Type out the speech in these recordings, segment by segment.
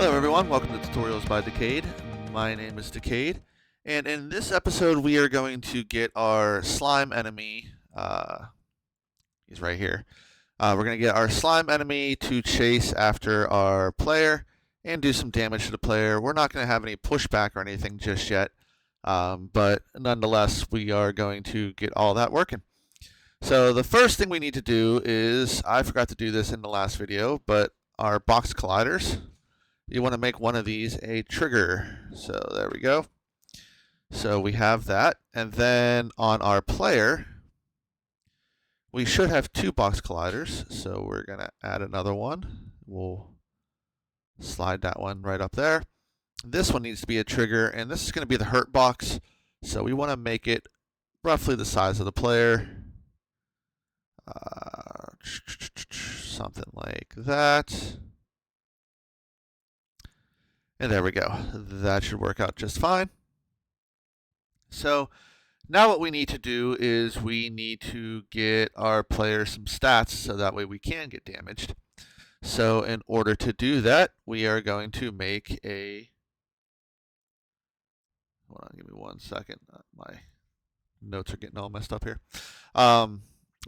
Hello everyone, welcome to Tutorials by Decade. My name is Decade, and in this episode we are going to get our slime enemy, he's right here. We're going to get our slime enemy to chase after our player and do some damage to the player. We're not going to have any pushback or anything just yet, but nonetheless we are going to get all that working. So the first thing we need to do is, I forgot to do this in the last video, but our box colliders. You want to make one of these a trigger. So there we go. So we have that. And then on our player, we should have two box colliders. So we're going to add another one. We'll slide that one right up there. This one needs to be a trigger, and this is going to be the hurt box. So we want to make it roughly the size of the player. Something like that. And there we go. That should work out just fine. So now what we need to do is we need to get our player some stats so that way we can get damaged. So in order to do that, we are going to make a... Hold on, give me 1 second. My notes are getting all messed up here.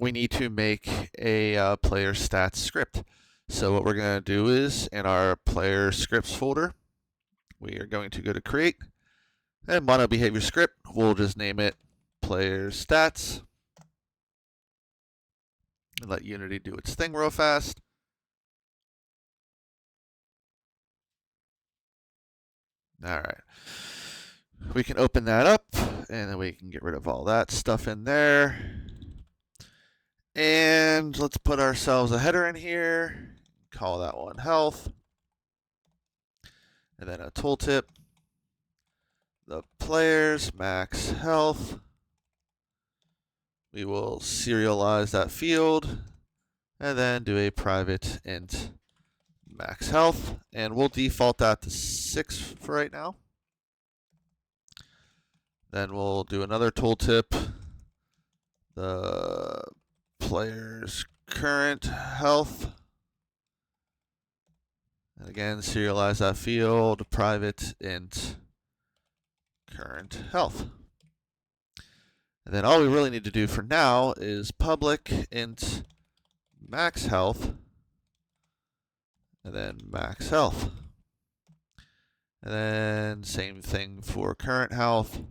We need to make a player stats script. So what we're going to do is, in our player scripts folder, we are going to go to create, and mono behavior script, we'll just name it player stats, and let Unity do its thing real fast. Alright, we can open that up, and then we can get rid of all that stuff in there. And let's put ourselves a header in here, call that one health. And then a tooltip, the player's max health. We will serialize that field and then do a private int max health. And we'll default that to 6 for right now. Then we'll do another tooltip, the player's current health. And again, serialize that field, private int current health. And then all we really need to do for now is public int max health, and then max health. And then same thing for current health.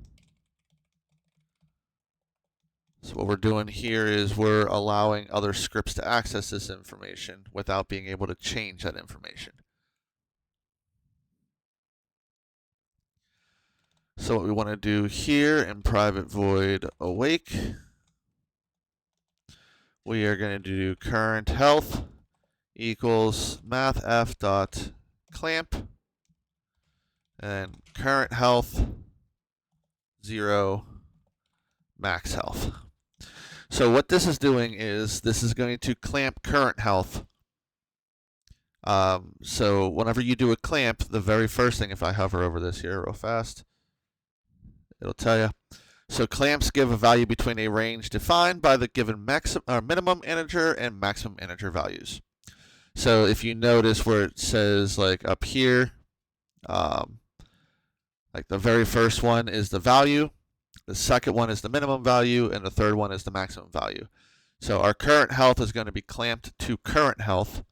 So what we're doing here is we're allowing other scripts to access this information without being able to change that information. So what we want to do here in private void awake, we are going to do current health equals mathf dot clamp, and current health 0 max health. So what this is doing is this is going to clamp current health. So whenever you do a clamp, the very first thing, if I hover over this here real fast, it'll tell you. So clamps give a value between a range defined by the given minimum integer and maximum integer values. So if you notice where it says like up here, like the very first one is the value, the second one is the minimum value, and the third one is the maximum value. So our current health is going to be clamped to current health,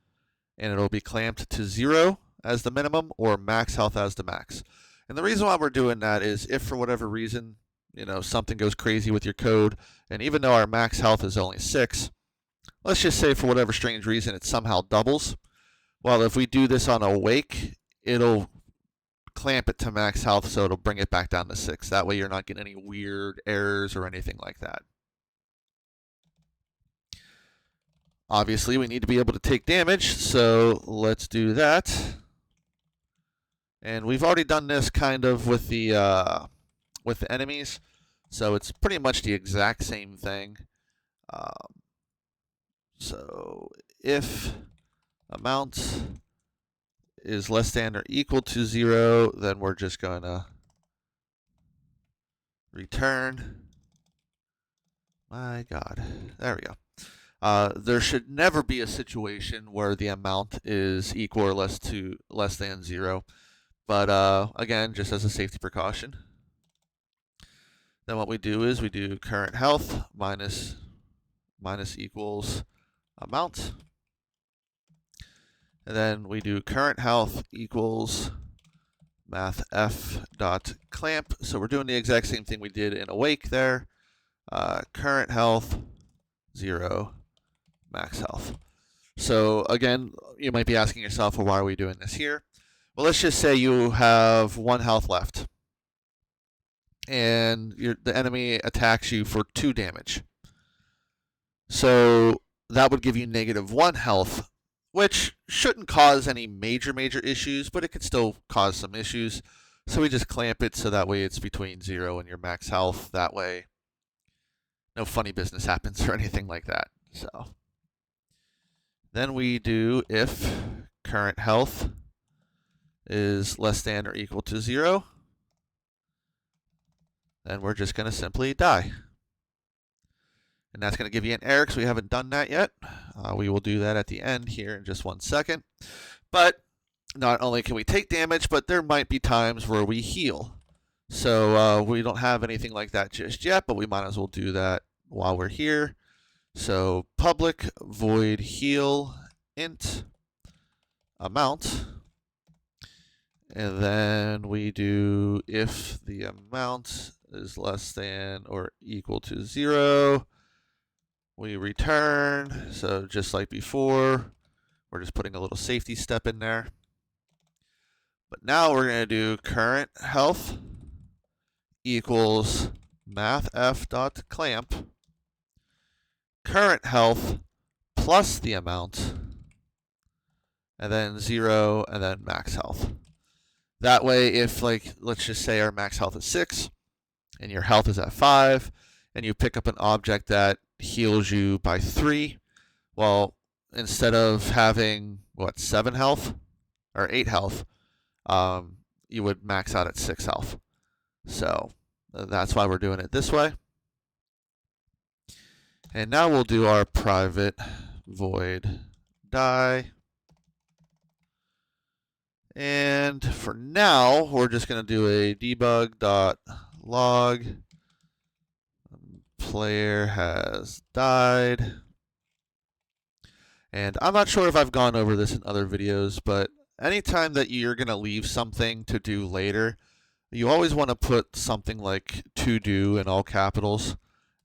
and it'll be clamped to 0 as the minimum or max health as the max. And the reason why we're doing that is if for whatever reason, something goes crazy with your code, and even though our max health is only 6, let's just say for whatever strange reason it somehow doubles. Well, if we do this on awake, it'll clamp it to max health, so it'll bring it back down to 6. That way you're not getting any weird errors or anything like that. Obviously, we need to be able to take damage, so let's do that. And we've already done this kind of with the enemies, so it's pretty much the exact same thing. So if amount is less than or equal to 0, then we're just going to return. My God, there we go. There should never be a situation where the amount is equal or less than 0. But again, just as a safety precaution. Then what we do is we do current health minus equals amount. And then we do current health equals mathf dot clamp. So we're doing the exact same thing we did in awake there. Current health 0, max health. So again, you might be asking yourself, well, why are we doing this here? Well, let's just say you have 1 health left, and the enemy attacks you for 2 damage. So that would give you -1 health, which shouldn't cause any major issues, but it could still cause some issues. So we just clamp it so that way it's between 0 and your max health. That way no funny business happens or anything like that. So then we do if current health is less than or equal to 0, then we're just going to simply die. And that's going to give you an error because we haven't done that yet. We will do that at the end here in just 1 second. But not only can we take damage, but there might be times where we heal. So we don't have anything like that just yet, but we might as well do that while we're here. So public void heal int amount. And then we do if the amount is less than or equal to 0, we return. So just like before, we're just putting a little safety step in there. But now we're going to do current health equals mathf.clamp current health plus the amount, and then 0, and then max health. That way, if, like, let's just say our max health is 6, and your health is at 5, and you pick up an object that heals you by 3, well, instead of having, 7 health, or 8 health, you would max out at 6 health. So that's why we're doing it this way. And now we'll do our private void die. And for now, we're just going to do a debug.log. Player has died. And I'm not sure if I've gone over this in other videos, but anytime that you're going to leave something to do later, you always want to put something like to do in all capitals.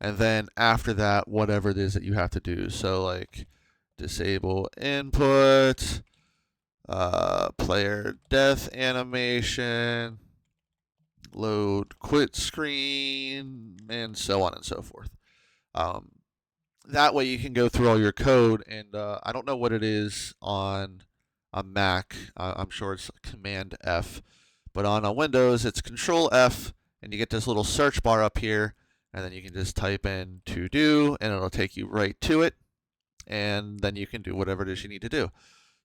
And then after that, whatever it is that you have to do. So like disable input, player death animation, load quit screen, and so on and so forth. That way you can go through all your code, and I don't know what it is on a Mac. I'm sure it's Command F, but on a Windows it's Control F, and you get this little search bar up here, and then you can just type in to do, and it'll take you right to it, and then you can do whatever it is you need to do.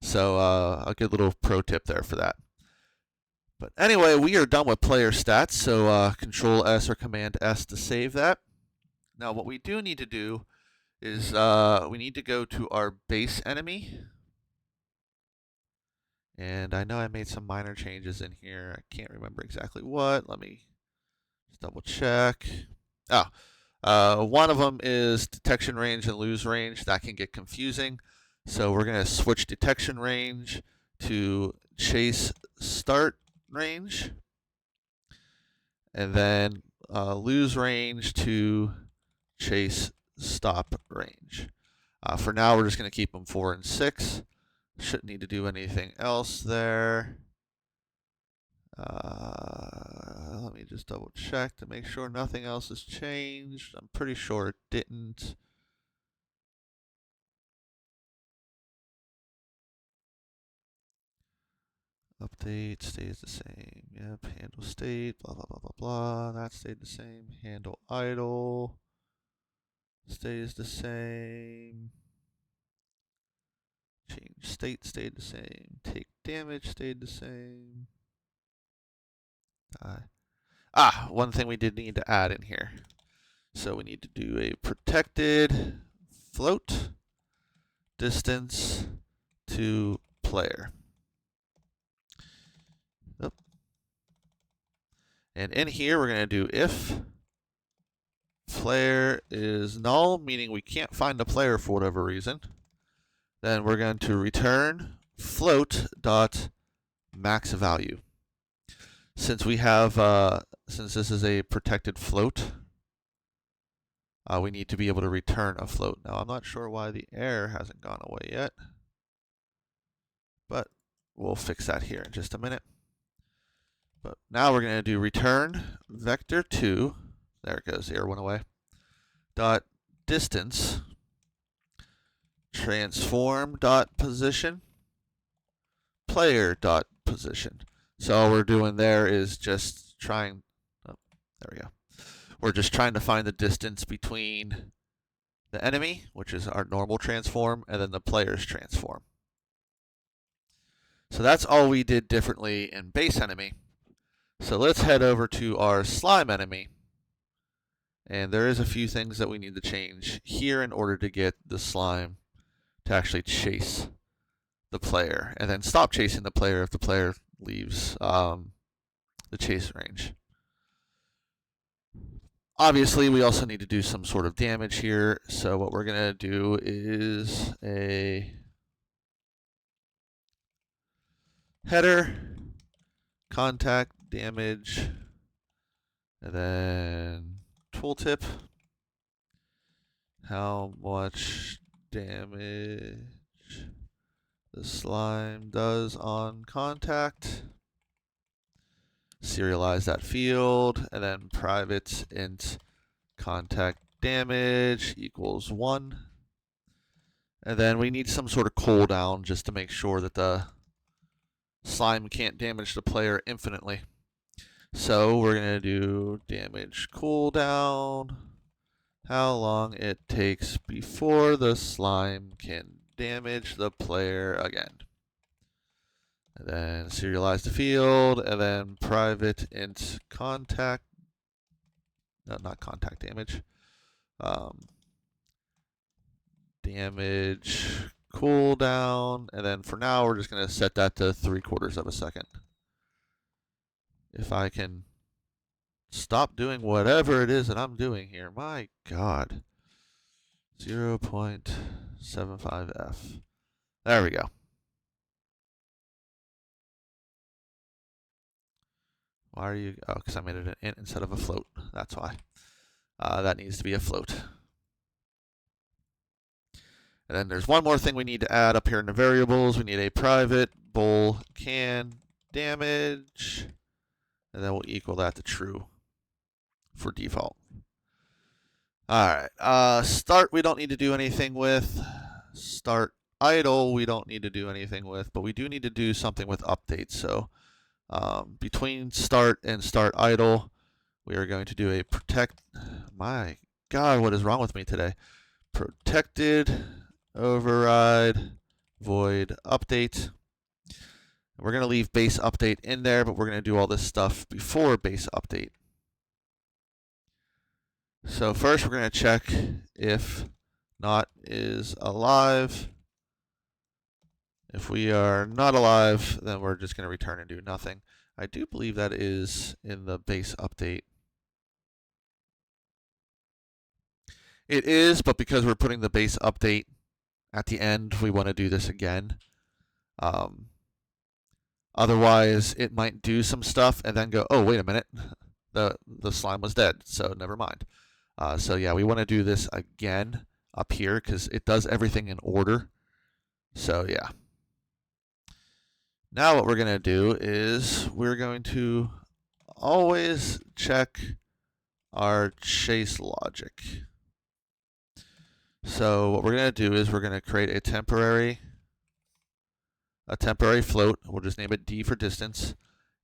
So a good little pro tip there for that. But anyway, we are done with player stats, so Control S or Command S to save that. Now what we do need to do is we need to go to our base enemy. And I know I made some minor changes in here. I can't remember exactly what. Let me just double check. One of them is detection range and lose range. That can get confusing. So we're going to switch detection range to chase start range. And then lose range to chase stop range. For now, we're just going to keep them 4 and 6. Shouldn't need to do anything else there. Let me just double check to make sure nothing else has changed. I'm pretty sure it didn't. Update stays the same. Yep, handle state, blah, blah, blah, blah, blah. That stayed the same. Handle idle stays the same. Change state stayed the same. Take damage stayed the same. One thing we did need to add in here. So we need to do a protected float. distance to player. Oop. And in here, we're going to do if player is null, meaning we can't find the player for whatever reason. Then we're going to return float dot max value. Since we have, since this is a protected float, we need to be able to return a float. Now, I'm not sure why the error hasn't gone away yet, but we'll fix that here in just a minute. But now we're going to do return vector2, there it goes, the error went away, dot distance transform dot position player dot position. So all we're doing there is just trying, oh, there we go. We're just trying to find the distance between the enemy, which is our normal transform, and then the player's transform. So that's all we did differently in base enemy. So let's head over to our slime enemy. And there is a few things that we need to change here in order to get the slime to actually chase the player, and then stop chasing the player if the player leaves the chase range. Obviously, we also need to do some sort of damage here. So what we're going to do is a header, contact damage, and then tooltip. How much damage the slime does on contact. Serialize that field, and then private int contact damage equals 1. And then we need some sort of cooldown just to make sure that the slime can't damage the player infinitely. So we're going to do damage cooldown, how long it takes before the slime can damage the player again. And then serialize the field, and then private int contact, no, not contact damage, damage cooldown, and then for now we're just going to set that to 3/4 of a second. If I can stop doing whatever it is that I'm doing here, my God. 0.75f. There we go. Why are you? Oh, because I made it an int instead of a float. That's why. That needs to be a float. And then there's one more thing we need to add up here in the variables. We need a private bool can damage, and then we'll equal that to true for default. All right. Start we don't need to do anything with. Start idle we don't need to do anything with, but we do need to do something with updates. So between start and start idle, we are going to do a protect. My God, what is wrong with me today? Protected override void update. We're going to leave base update in there, but we're going to do all this stuff before base update. So first we're going to check if not is alive. If we are not alive, then we're just going to return and do nothing. I do believe that is in the base update. It is, but because we're putting the base update at the end, we want to do this again. Otherwise, it might do some stuff and then go, oh, wait a minute, the slime was dead, so never mind. So yeah, we want to do this again up here because it does everything in order. So yeah. Now what we're going to do is we're going to always check our chase logic. So what we're going to do is we're going to create a temporary float. We'll just name it D for distance,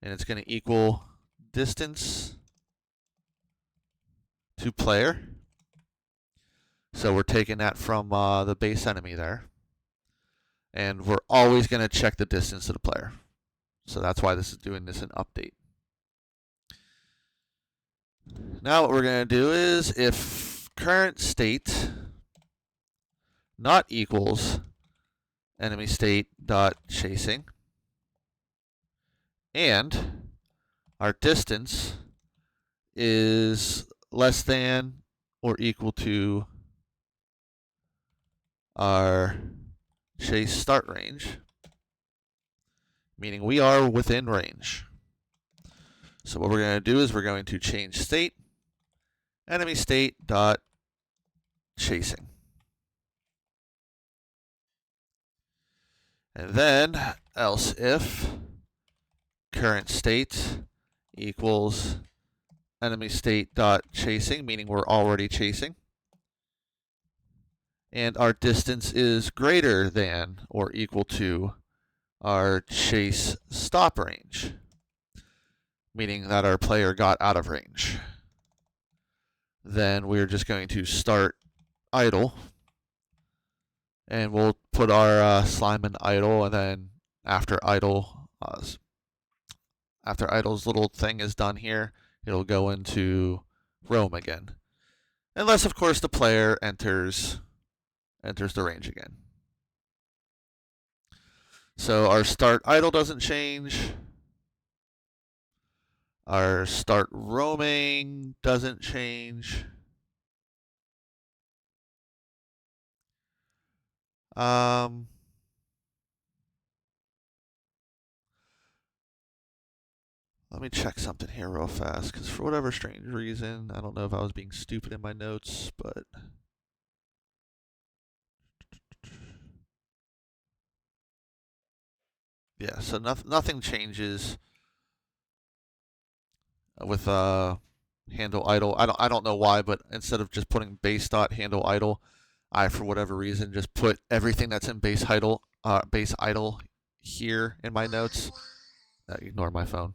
and it's going to equal distance to player. So we're taking that from the base enemy there. And we're always going to check the distance to the player. So that's why this is doing this in update. Now what we're going to do is if current state not equals enemy state dot chasing, and our distance is less than or equal to our chase start range, meaning we are within range. So what we're going to do is we're going to change state, enemy state dot chasing. And then else if current state equals enemy state dot chasing, meaning we're already chasing, and our distance is greater than or equal to our chase stop range, meaning that our player got out of range. Then we're just going to start idle, and we'll put our slime in idle, and then after idle's little thing is done here, it'll go into roam again, unless of course the player enters the range again. So our start idle doesn't change. Our start roaming doesn't change. Let me check something here real fast, because for whatever strange reason, I don't know if I was being stupid in my notes, but yeah, so nothing changes with handle idle. I don't know why, but instead of just putting base dot handle idle, I for whatever reason just put everything that's in base idle here in my notes. Ignore my phone,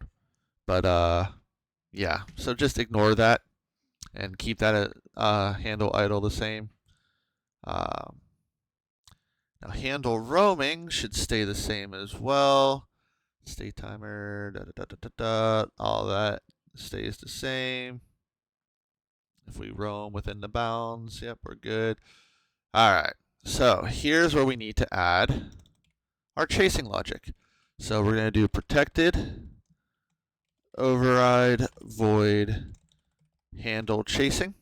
but yeah. So just ignore that and keep that handle idle the same. Now handle roaming should stay the same as well. State timer, all that stays the same. If we roam within the bounds, yep, we're good. All right, so here's where we need to add our chasing logic. So we're going to do protected override void handle chasing.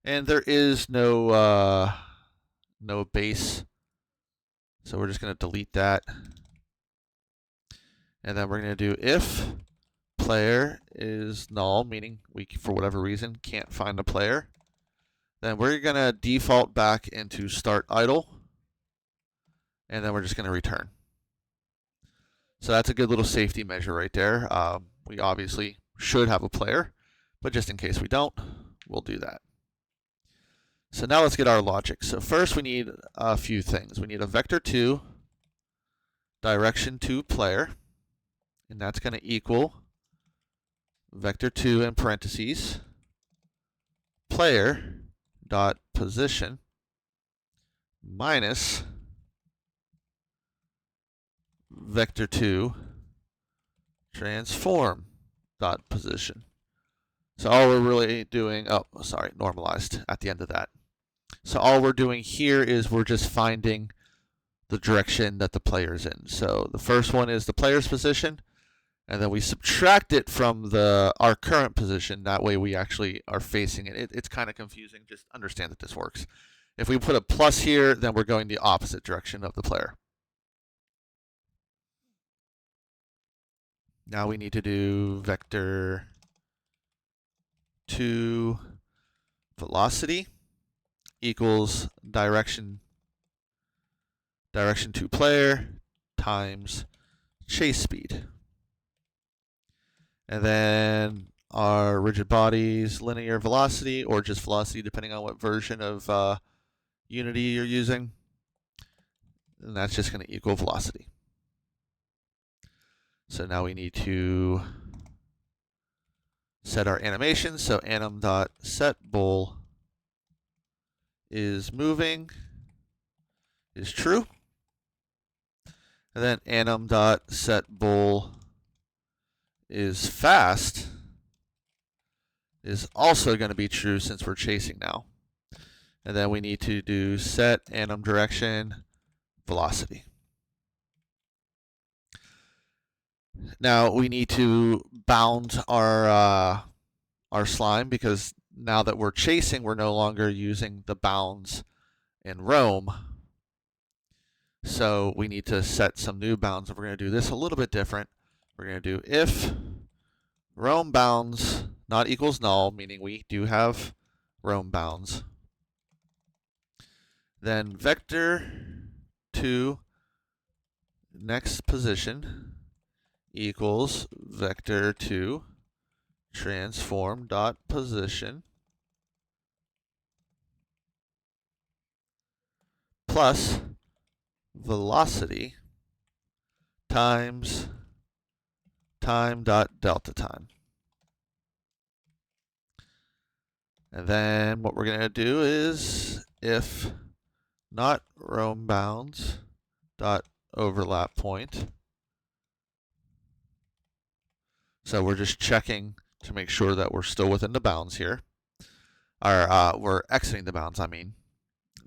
And there is no base, so we're just going to delete that. And then we're going to do if player is null, meaning we, for whatever reason, can't find a player. Then we're going to default back into start idle, and then we're just going to return. So that's a good little safety measure right there. We obviously should have a player, but just in case we don't, we'll do that. So now let's get our logic. So first we need a few things. We need a vector2 direction to player, and that's going to equal vector2 in parentheses player dot position minus vector2 transform dot position. So all we're really doing, normalized at the end of that. So all we're doing here is we're just finding the direction that the player's in. So the first one is the player's position, and then we subtract it from our current position. That way we actually are facing it. It's kind of confusing. Just understand that this works. If we put a plus here, then we're going the opposite direction of the player. Now we need to do vector 2 velocity equals direction to player times chase speed. And then our rigid body's linear velocity, or just velocity depending on what version of Unity you're using. And that's just going to equal velocity. So now we need to set our animation. So anim.setBowl is moving is true. And then anim.setBowl is fast is also going to be true since we're chasing now. And then we need to do set anim direction velocity. Now we need to bound our slime, because now that we're chasing, we're no longer using the bounds in roam. So we need to set some new bounds, and we're going to do this a little bit different. We're going to do if roam bounds not equals null, meaning we do have roam bounds, then vector to next position equals vector to transform dot position plus velocity times time dot delta time. And then what we're going to do is if not roam bounds dot overlap point. So we're just checking to make sure that we're still within the bounds here. Or we're exiting the bounds, I mean.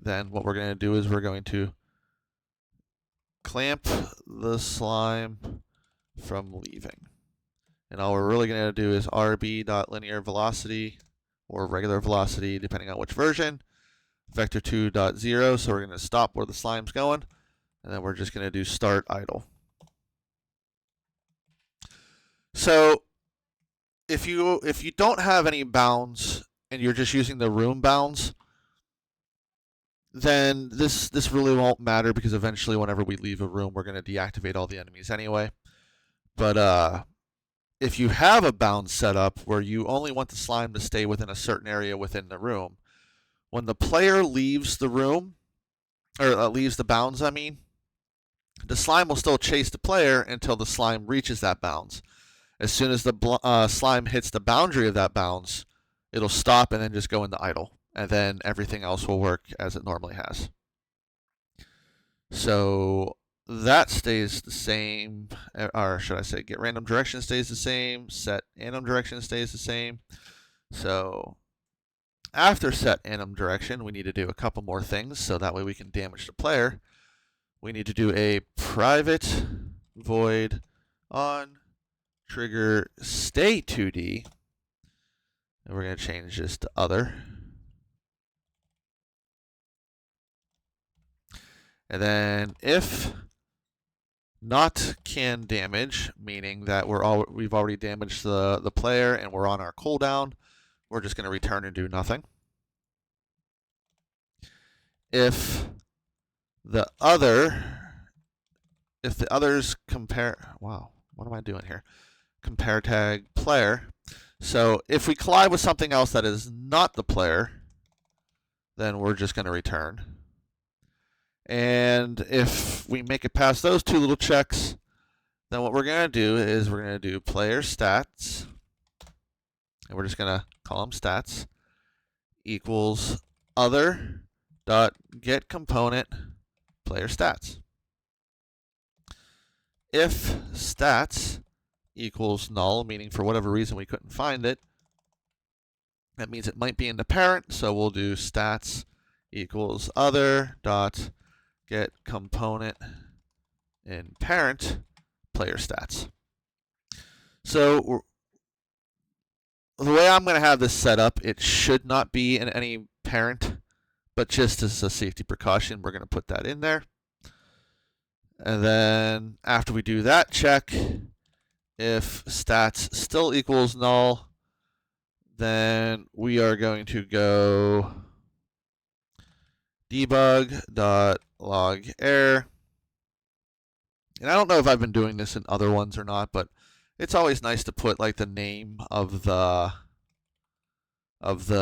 Then what we're going to do is we're going to clamp the slime from leaving. And all we're really going to do is rb.linear velocity or regular velocity, depending on which version, vector2.0. So we're going to stop where the slime's going, and then we're just going to do start idle. So if you don't have any bounds and you're just using the room bounds, then this really won't matter, because eventually whenever we leave a room, we're going to deactivate all the enemies anyway. But if you have a bound set up where you only want the slime to stay within a certain area within the room, when the player leaves the room, or leaves the bounds, I mean, the slime will still chase the player until the slime reaches that bounds. As soon as the slime hits the boundary of that bounds, it'll stop and then just go into idle. And then everything else will work as it normally has. So that stays the same, or should I say get random direction stays the same, set anim direction stays the same. So after set anim direction, we need to do a couple more things so that way we can damage the player. We need to do a private void on trigger stay 2D. And we're going to change this to other. And then if not can damage, meaning that we've already damaged the player and we're on our cooldown, we're just going to return and do nothing. If the others compare, wow, what am I doing here? Compare tag player. So if we collide with something else that is not the player, then we're just going to return. And if we make it past those two little checks, then what we're going to do is we're going to do player stats, and we're just going to call them stats, equals other dot get component player stats. If stats equals null, meaning for whatever reason we couldn't find it, that means it might be in the parent, so we'll do stats equals other dot get component in parent player stats. So the way I'm going to have this set up, it should not be in any parent, but just as a safety precaution, we're going to put that in there. And then after we do that check, if stats still equals null, then we are going to go debug.log error. And I don't know if I've been doing this in other ones or not, but it's always nice to put like the name of the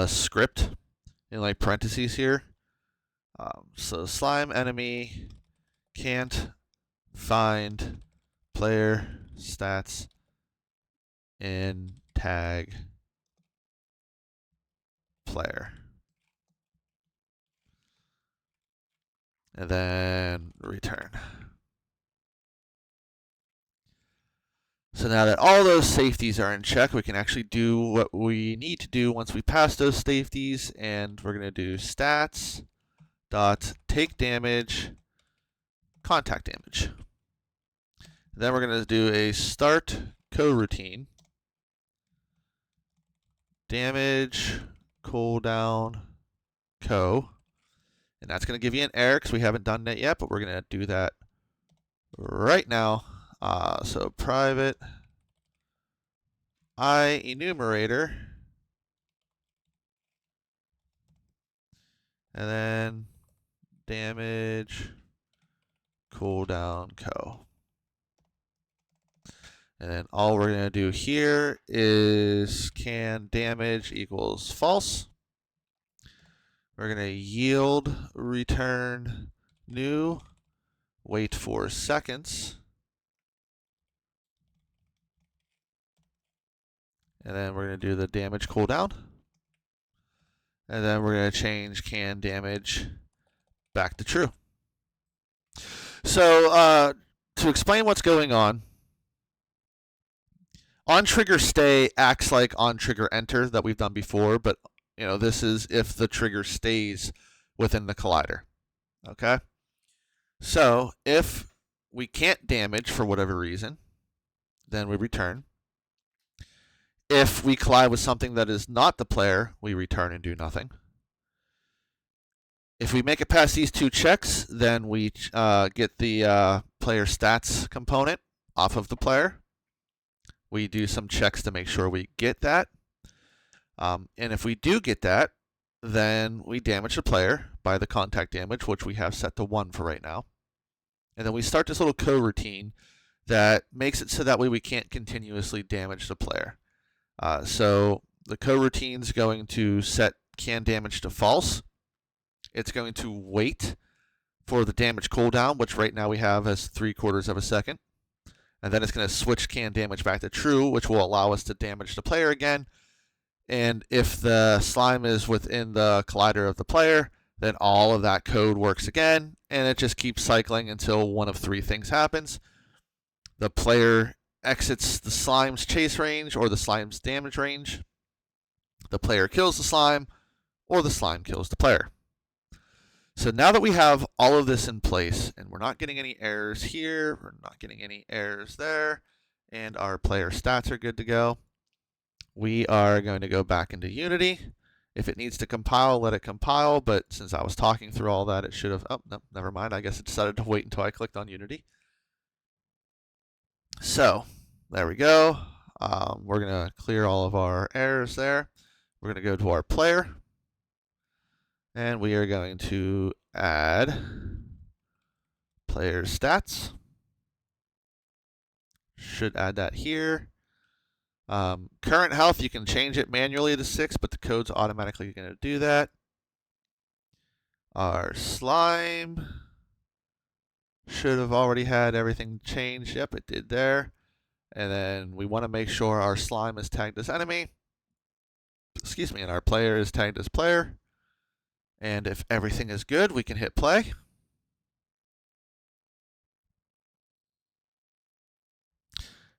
script in like parentheses here. So slime enemy can't find player stats in tag player. And then return. So now that all those safeties are in check, we can actually do what we need to do once we pass those safeties, and we're going to do stats dot take damage, contact damage. Then we're going to do a start coroutine, damage cooldown co, and that's going to give you an error because we haven't done that yet, but we're going to do that right now. So private I enumerator, and then damage cooldown co. And then all we're going to do here is can damage equals false. We're going to yield return new, wait 4 seconds. And then we're going to do the damage cooldown. And then we're going to change can damage back to true. So to explain what's going on trigger stay acts like on trigger enter that we've done before, but this is if the trigger stays within the collider. Okay? So if we can't damage for whatever reason, then we return. If we collide with something that is not the player, we return and do nothing. If we make it past these 2 checks, then we get the player stats component off of the player. We do some checks to make sure we get that. And if we do get that, then we damage the player by the contact damage, which we have set to 1 for right now. And then we start this little coroutine that makes it so that way we can't continuously damage the player. So the coroutine is going to set can damage to false. It's going to wait for the damage cooldown, which right now we have as 3/4 of a second. And then it's going to switch can damage back to true, which will allow us to damage the player again. And if the slime is within the collider of the player, then all of that code works again, and it just keeps cycling until one of 3 things happens. The player exits the slime's chase range or the slime's damage range. The player kills the slime, or the slime kills the player. So now that we have all of this in place, and we're not getting any errors here, we're not getting any errors there, and our player stats are good to go, we are going to go back into Unity. If it needs to compile, let it compile, but since I was talking through all that, it should have, oh, no, never mind. I guess it decided to wait until I clicked on Unity. So, there we go. We're going to clear all of our errors there. We're going to go to our player, and we are going to add player stats. Should add that here. Current health, you can change it manually to 6, but the code's automatically going to do that. Our slime should have already had everything changed. Yep, it did there. And then we want to make sure our slime is tagged as enemy. Excuse me, and our player is tagged as player. And if everything is good, we can hit play.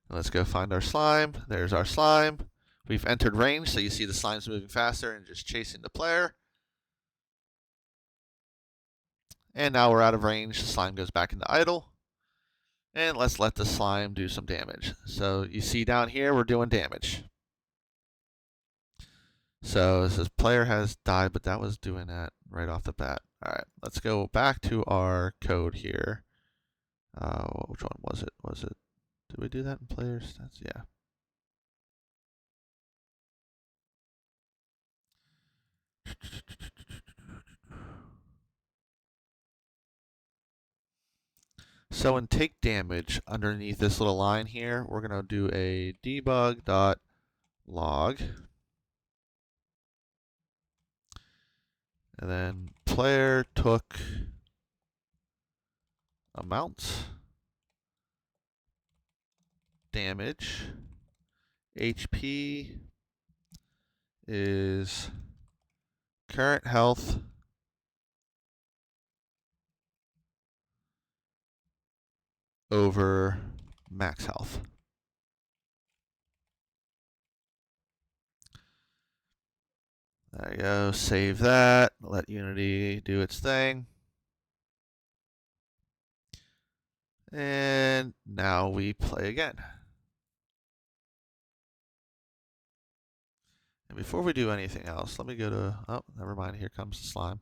Let's go find our slime. There's our slime. We've entered range, so you see the slime's moving faster and just chasing the player. And now we're out of range. The slime goes back into idle. And let's let the slime do some damage. So you see down here, we're doing damage. So it says player has died, but that was doing that right off the bat. All right, let's go back to our code here. Which one was it? Did we do that in player stats? Yeah. So in take damage, underneath this little line here, we're going to do a debug.log. And then player took amount, damage, HP is current health over max health. There you go, save that, let Unity do its thing. And now we play again. And before we do anything else, let me go to, oh, never mind, here comes the slime.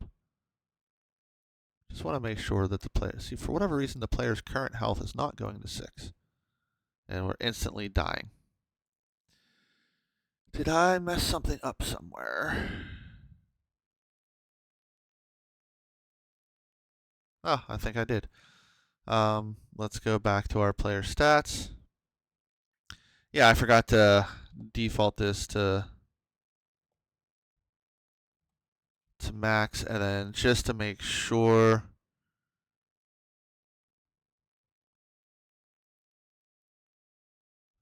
Just want to make sure that the player, see, for whatever reason, the player's current health is not going to 6. And we're instantly dying. Did I mess something up somewhere? Oh, I think I did. Let's go back to our player stats. Yeah, I forgot to default this to max, and then just to make sure.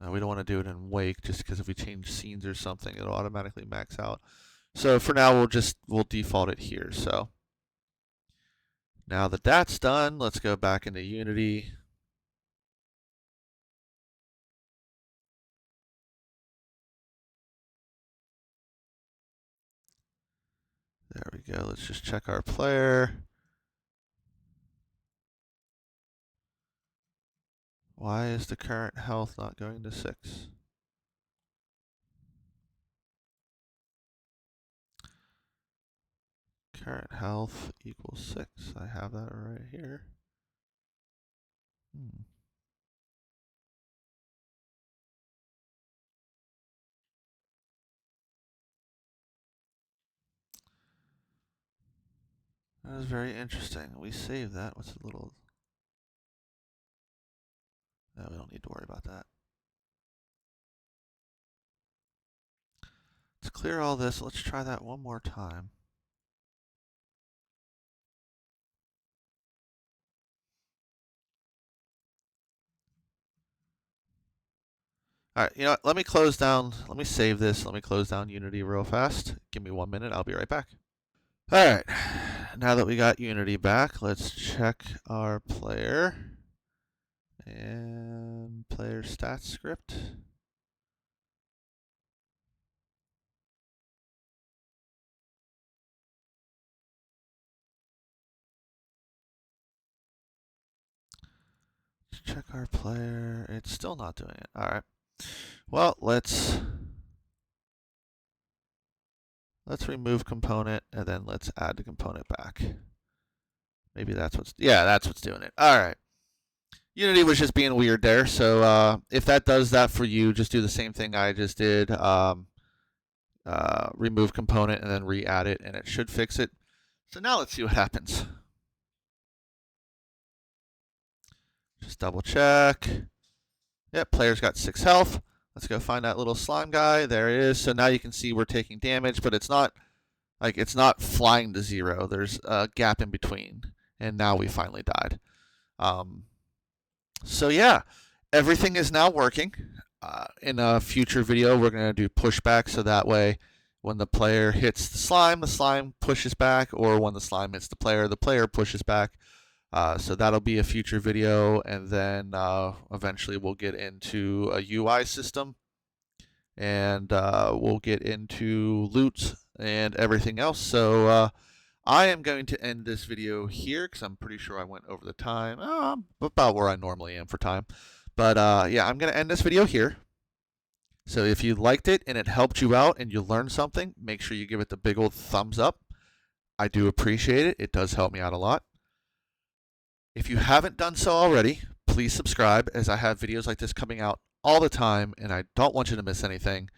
We don't want to do it in wake just because if we change scenes or something, it'll automatically max out. So for now, we'll default it here. So now that that's done, let's go back into Unity. There we go. Let's just check our player. Why is the current health not going to 6? Current health equals 6. I have that right here. That was very interesting. We saved that. What's a little... No, we don't need to worry about that. Let's clear all this. Let's try that one more time. All right, you know what? Let me close down. Let me save this. Let me close down Unity real fast. Give me 1 minute. I'll be right back. All right. Now that we got Unity back, let's check our player. And player stats script. Let's check our player. It's still not doing it. All right. Well, let's remove component and then let's add the component back. Maybe that's what's, yeah, that's what's doing it. All right. Unity was just being weird there. So if that does that for you, just do the same thing I just did. Remove component and then re-add it, and it should fix it. So now let's see what happens. Just double check. Yep, player's got 6 health. Let's go find that little slime guy. There it is. So now you can see we're taking damage, but it's not flying to 0. There's a gap in between, and now we finally died. So yeah, everything is now working. In a future video, we're going to do pushback, so that way when the player hits the slime pushes back, or when the slime hits the player pushes back. So that'll be a future video, and then eventually we'll get into a UI system, and we'll get into loot and everything else. So I am going to end this video here because I'm pretty sure I went over the time, about where I normally am for time. But yeah, I'm going to end this video here. So if you liked it and it helped you out and you learned something, make sure you give it the big old thumbs up. I do appreciate it. It does help me out a lot. If you haven't done so already, please subscribe, as I have videos like this coming out all the time and I don't want you to miss anything.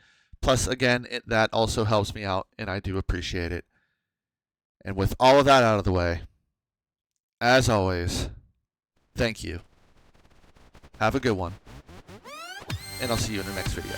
Plus, again, that also helps me out and I do appreciate it. And with all of that out of the way, as always, thank you. Have a good one. And I'll see you in the next video.